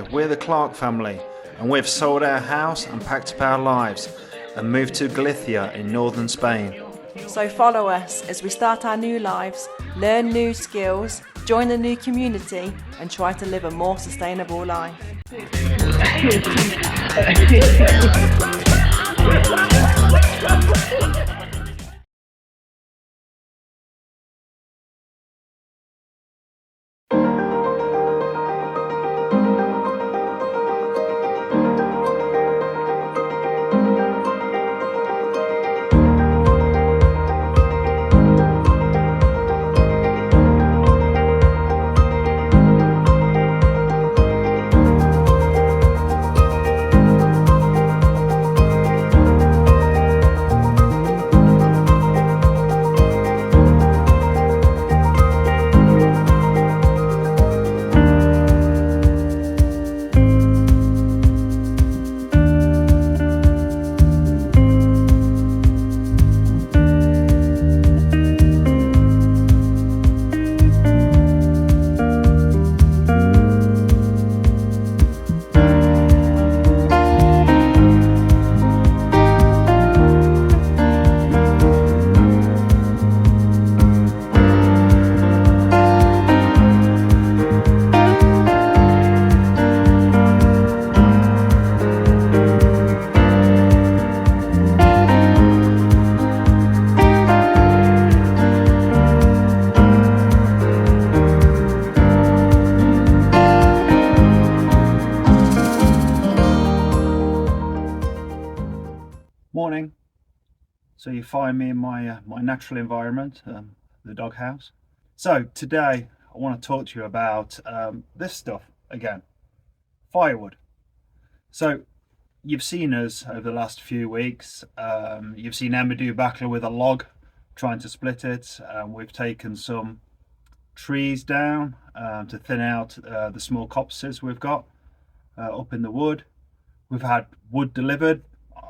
Hi, we're the Clark family, and we've sold our house and packed up our lives and moved to Galicia in northern Spain. So follow us as we start our new lives, learn new skills, join a new community and try to live a more sustainable life. Morning. So you find me in my natural environment, the doghouse. So today I want to talk to you about this stuff again, firewood. So you've seen us over the last few weeks. You've seen Emma do battle with a log, trying to split it. We've taken some trees down to thin out the small coppices we've got up in the wood. We've had wood delivered,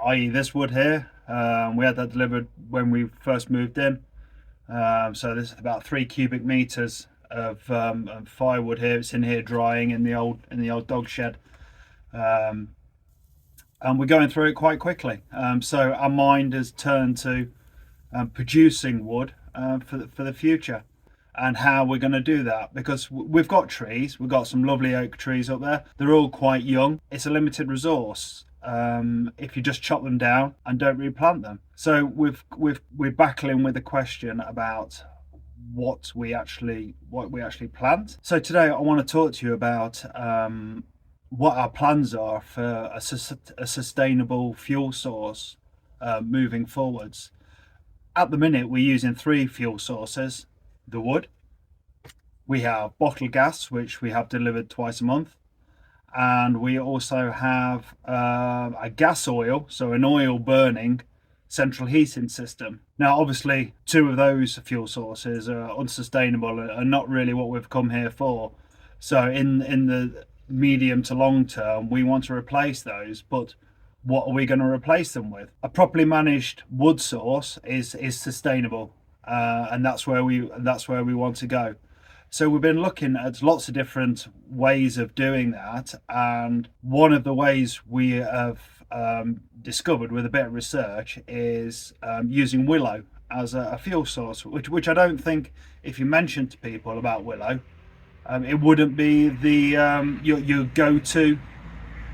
i.e. this wood here. We had that delivered when we first moved in. So this is about 3 cubic meters of firewood here. It's in here drying in the old dog shed. And we're going through it quite quickly. So our mind has turned to producing wood for the future, and how we're going to do that, because we've got trees. We've got some lovely oak trees up there. They're all quite young. It's a limited resource if you just chop them down and don't replant them. So we're battling with the question about what we actually plant. So today I want to talk to you about what our plans are for a sustainable fuel source moving forwards. At the minute we're using 3 fuel sources: the wood, we have bottled gas, which we have delivered twice a month, and we also have a gas oil, so an oil burning central heating system. Now obviously 2 of those fuel sources are unsustainable and not really what we've come here for. So in the medium to long term we want to replace those, but what are we going to replace them with? A properly managed wood source is sustainable, and that's where we want to go. So we've been looking at lots of different ways of doing that, and one of the ways we have discovered with a bit of research is using willow as a fuel source, which I don't think, if you mention to people about willow, it wouldn't be the your go-to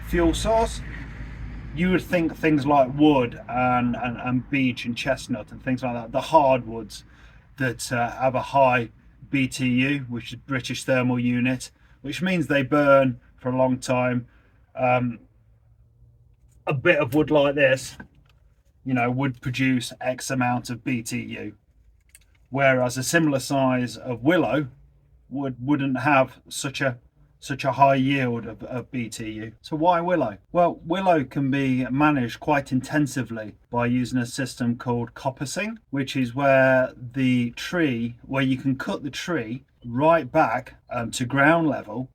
fuel source. You would think things like wood and beech and chestnut and things like that, the hardwoods that have a high BTU, which is British Thermal Unit, which means they burn for a long time. A bit of wood like this, would produce X amount of BTU, whereas a similar size of willow wouldn't have such a high yield of BTU. So why willow? Well, willow can be managed quite intensively by using a system called coppicing, which is where you can cut the tree right back to ground level,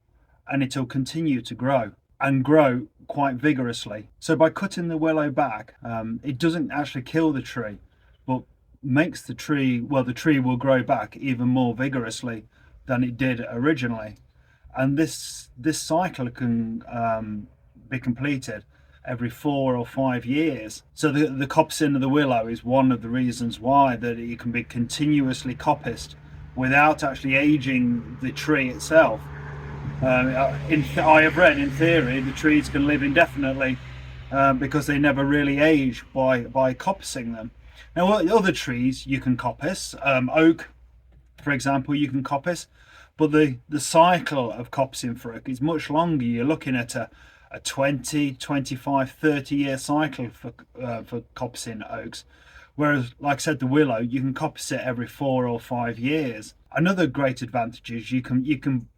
and it'll continue to grow and grow quite vigorously. So by cutting the willow back, it doesn't actually kill the tree, but makes the tree will grow back even more vigorously than it did originally. and this cycle can be completed every 4 or 5 years. So the coppicing of the willow is one of the reasons why that it can be continuously coppiced without actually aging the tree itself. I have read in theory the trees can live indefinitely because they never really age by coppicing them. Now other trees you can coppice, oak for example you can coppice, but the cycle of coppicing for oak is much longer. You're looking at a 20, 25, 30 year cycle for coppicing oaks, whereas like I said the willow you can coppice it every 4 or 5 years. Another great advantage is you can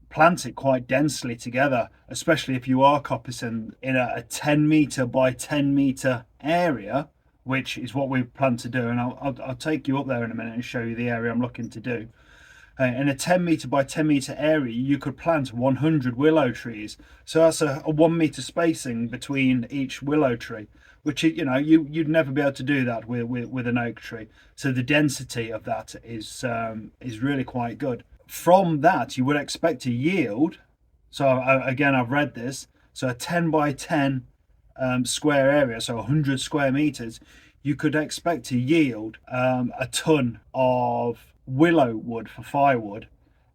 plant it quite densely together, especially if you are coppicing in a 10 meter by 10 meter area, which is what we plan to do, and I'll take you up there in a minute and show you the area I'm looking to do. In a 10 meter by 10 meter area you could plant 100 willow trees, so that's a 1 meter spacing between each willow tree, which you'd never be able to do that with an oak tree. So the density of that is really quite good. From that you would expect to yield, so again I've read this, so a 10 by 10 square area, so 100 square meters, you could expect to yield a ton of willow wood for firewood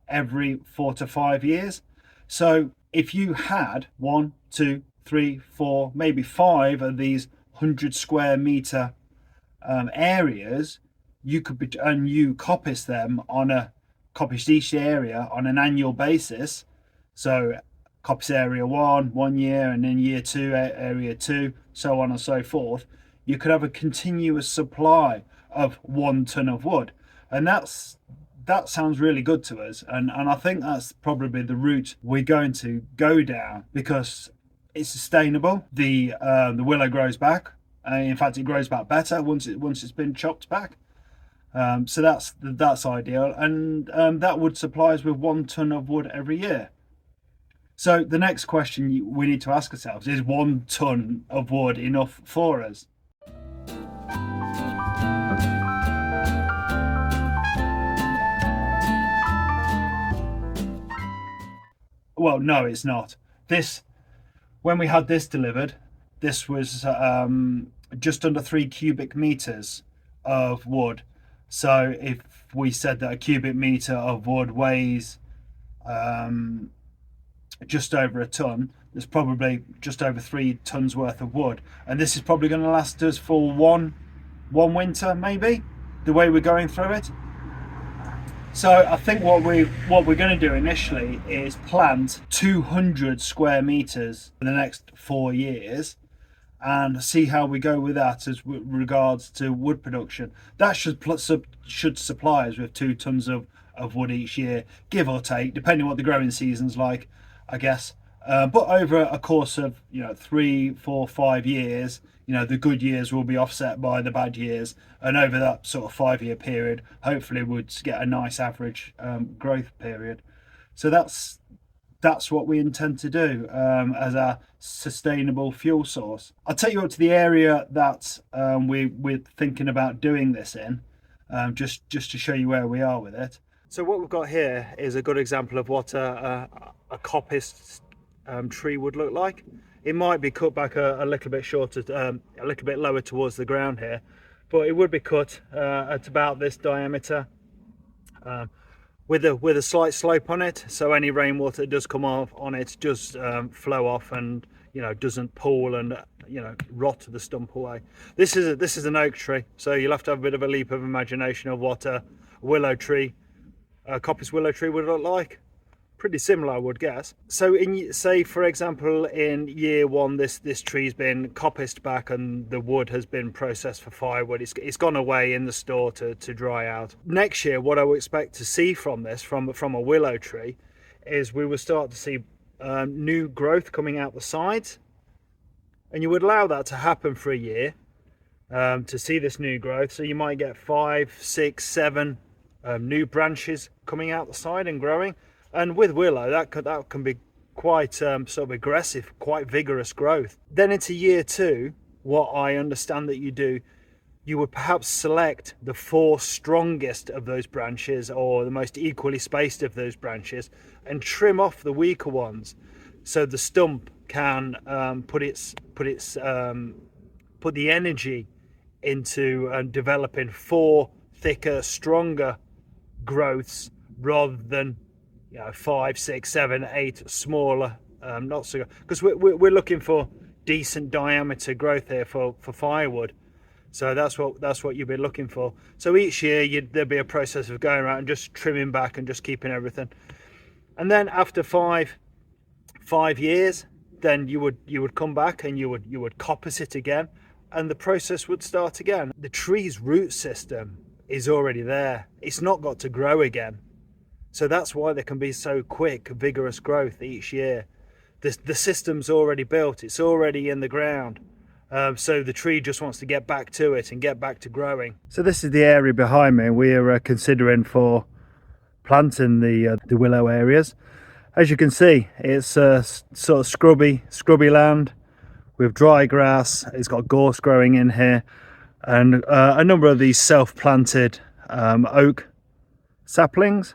every 4 to 5 years. So if you had 1, 2, 3, 4, maybe 5 of these 100 square meter areas, you could be, and you coppice them on a coppice each area on an annual basis. So coppice area 1 year, and then year 2 area 2, so on and so forth. You could have a continuous supply of 1 ton of wood, and that sounds really good to us, and I think that's probably the route we're going to go down, because it's sustainable. The willow grows back, in fact it grows back better once it's been chopped back. So that's ideal, and that would supply us with 1 ton of wood every year. So the next question we need to ask ourselves is 1 ton of wood enough for us? Well, no, it's not. When we had this delivered, this was just under 3 cubic meters of wood. So if we said that a cubic meter of wood weighs just over a ton, there's probably just over 3 tons worth of wood, and this is probably going to last us for one winter, maybe, the way we're going through it. So I think what we're going to do initially is plant 200 square meters for the next 4 years and see how we go with that as regards to wood production. That should supply us with 2 tons of wood each year, give or take, depending on what the growing season's like, I guess. But over a course of 3, 4, 5 years, the good years will be offset by the bad years, and over that sort of 5-year period, hopefully we'll get a nice average growth period. So that's what we intend to do as a sustainable fuel source. I'll take you up to the area that we're thinking about doing this in, just to show you where we are with it. So what we've got here is a good example of what a coppiced tree would look like. It might be cut back a little bit shorter, a little bit lower towards the ground here, but it would be cut at about this diameter, with a slight slope on it, so any rainwater that does come off on it does flow off and doesn't pool and rot the stump away. This is an oak tree, so you'll have to have a bit of a leap of imagination of what a willow tree, a coppice willow tree would look like. Pretty similar, I would guess. So say for example in year 1 this tree's been coppiced back and the wood has been processed for firewood. It's gone away in the store to dry out. Next year what I would expect to see from this, from a willow tree, is we will start to see new growth coming out the sides, and you would allow that to happen for a year to see this new growth. So you might get 5, 6, 7 new branches coming out the side and growing. And with willow, that can be quite sort of aggressive, quite vigorous growth. Then into year 2, what I understand that you do you would perhaps select the 4 strongest of those branches, or the most equally spaced of those branches, and trim off the weaker ones, so the stump can put the energy into developing 4 thicker, stronger growths, rather than 5, 6, 7, 8 smaller, not so, because we're looking for decent diameter growth here for firewood. So that's what you'll be looking for. So each year there'll be a process of going around and just trimming back and just keeping everything. And then after five years, then you would come back and you would coppice it again, and the process would start again. The tree's root system is already there. It's not got to grow again. So that's why there can be so quick, vigorous growth each year. The system's already built. It's already in the ground. So the tree just wants to get back to it and get back to growing. So this is the area behind me. We're considering for planting the willow areas. As you can see, it's sort of scrubby land with dry grass. It's got gorse growing in here, and a number of these self-planted oak saplings.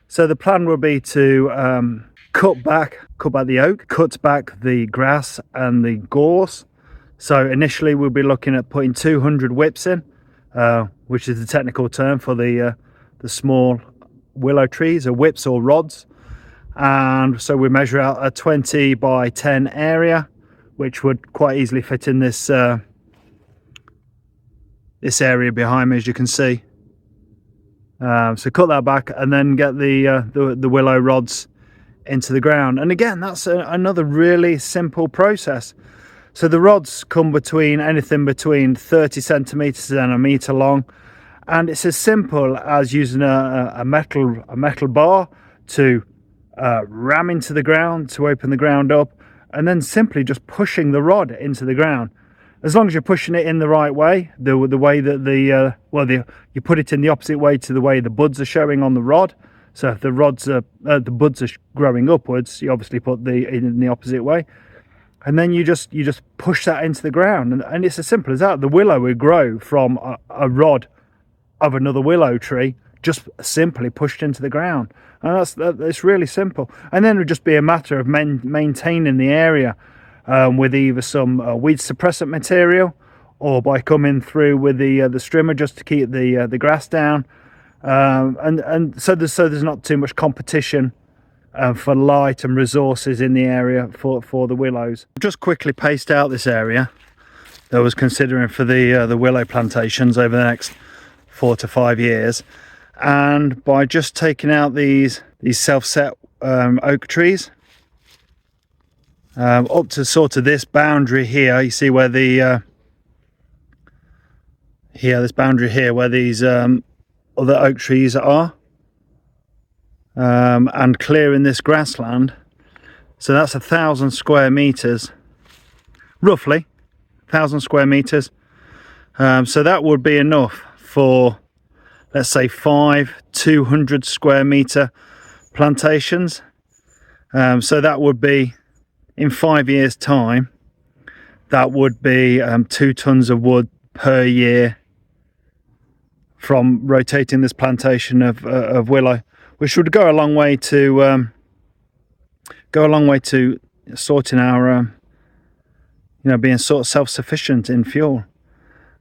So the plan will be to cut back the oak, cut back the grass and the gorse. So initially we'll be looking at putting 200 whips in, which is the technical term for the small willow trees, or whips or rods. And so we measure out a 20 by 10 area, which would quite easily fit in this this area behind me, as you can see. So cut that back and then get the willow rods into the ground. And again, that's another really simple process. So the rods come anything between 30 centimeters and a meter long, and it's as simple as using a metal bar to ram into the ground to open the ground up, and then simply just pushing the rod into the ground. As long as you're pushing it in the right way, the way that you put it in the opposite way to the way the buds are showing on the rod. So if the buds are growing upwards, you obviously put in the opposite way. And then you just push that into the ground, and it's as simple as that. The willow will grow from a rod of another willow tree, just simply pushed into the ground. And it's really simple. And then it would just be a matter of maintaining the area with either some weed suppressant material, or by coming through with the strimmer just to keep the grass down. And so there's not too much competition for light and resources in the area for the willows. Just quickly paced out this area that I was considering for the willow plantations over the next 4 to 5 years, and by just taking out these self-set oak trees up to sort of this boundary here. You see where this boundary here where these other oak trees are. And clearing this grassland, so that's 1,000 square meters, roughly 1,000 square meters. So that would be enough for, let's say, 5 200 square meter plantations. So that would be, in 5 years time, that would be 2 tons of wood per year from rotating this plantation of willow, which would go a long way to sorting our being sort of self-sufficient in fuel.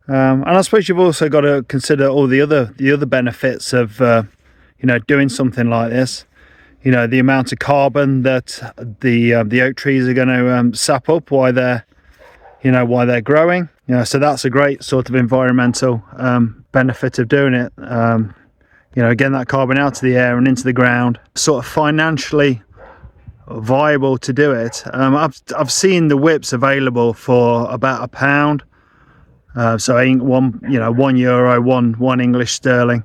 And I suppose you've also got to consider all the other benefits of doing something like this. The amount of carbon that the oak trees are going to sap up while they're growing. So that's a great sort of environmental benefit of doing it. Getting that carbon out of the air and into the ground, sort of financially viable to do it. I've seen the whips available for about £1. So I think €1, one English sterling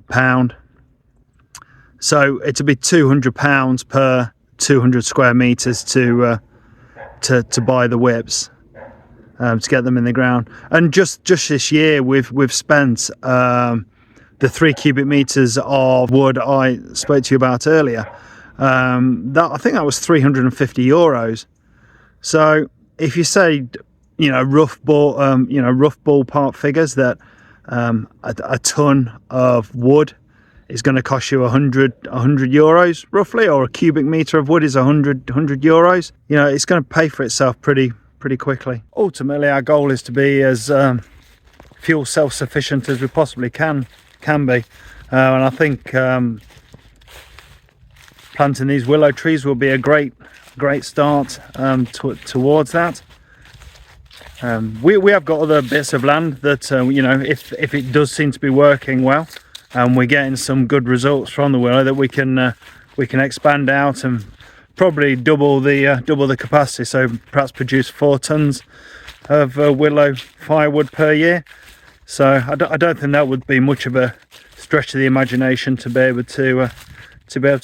pound. So it'd be £200 per 200 square meters to buy the whips, to get them in the ground. And just this year we've spent the 3 cubic meters of wood I spoke to you about earlier. I think that was €350. So if you say, rough ballpark figures that a ton of wood is going to cost you 100 euros roughly, or a cubic meter of wood is 100 euros. It's going to pay for itself pretty quickly. Ultimately, our goal is to be as fuel self-sufficient as we possibly can be, and I think planting these willow trees will be a great start towards that. We have got other bits of land that if it does seem to be working well and we're getting some good results from the willow, that we can expand out and probably double the capacity, so perhaps produce 4 tons of willow firewood per year. So I don't think that would be much of a stretch of the imagination to be able to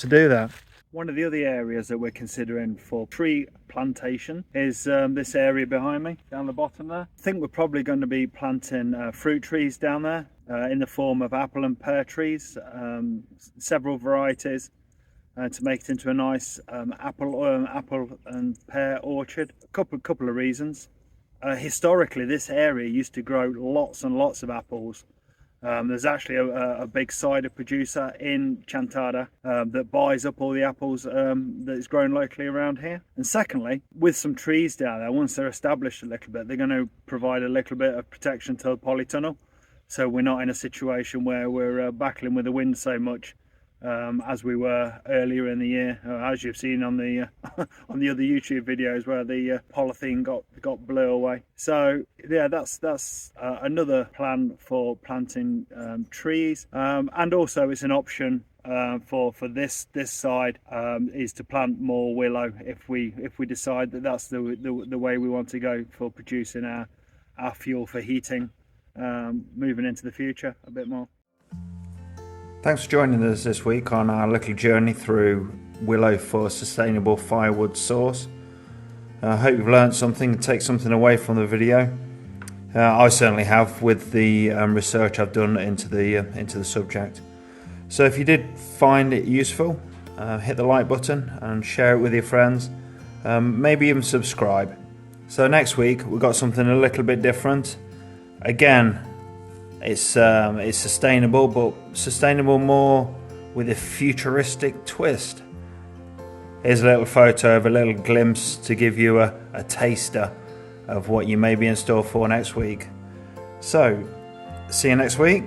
do that. One of the other areas that we're considering for tree plantation is this area behind me, down the bottom there. I think we're probably going to be planting fruit trees down there in the form of apple and pear trees, several varieties, to make it into a nice apple and pear orchard. A couple of reasons. Historically, this area used to grow lots and lots of apples. There's actually a big cider producer in Chantada that buys up all the apples that is grown locally around here. And secondly, with some trees down there, once they're established a little bit, they're going to provide a little bit of protection to the polytunnel, so we're not in a situation where we're battling with the wind so much as we were earlier in the year, as you've seen on the on the other YouTube videos where the polythene got blew away. So yeah, that's another plan for planting trees, and also it's an option for this side is to plant more willow if we decide that that's the way we want to go for producing our fuel for heating moving into the future a bit more. Thanks for joining us this week on our little journey through willow for sustainable firewood source. I hope you've learned something and take something away from the video. I certainly have, with the research I've done into the subject. So if you did find it useful, hit the like button and share it with your friends. Maybe even subscribe. So next week we've got something a little bit different. Again, it's sustainable, but sustainable more with a futuristic twist. Here's a little photo of a little glimpse to give you a taster of what you may be in store for next week. So, see you next week.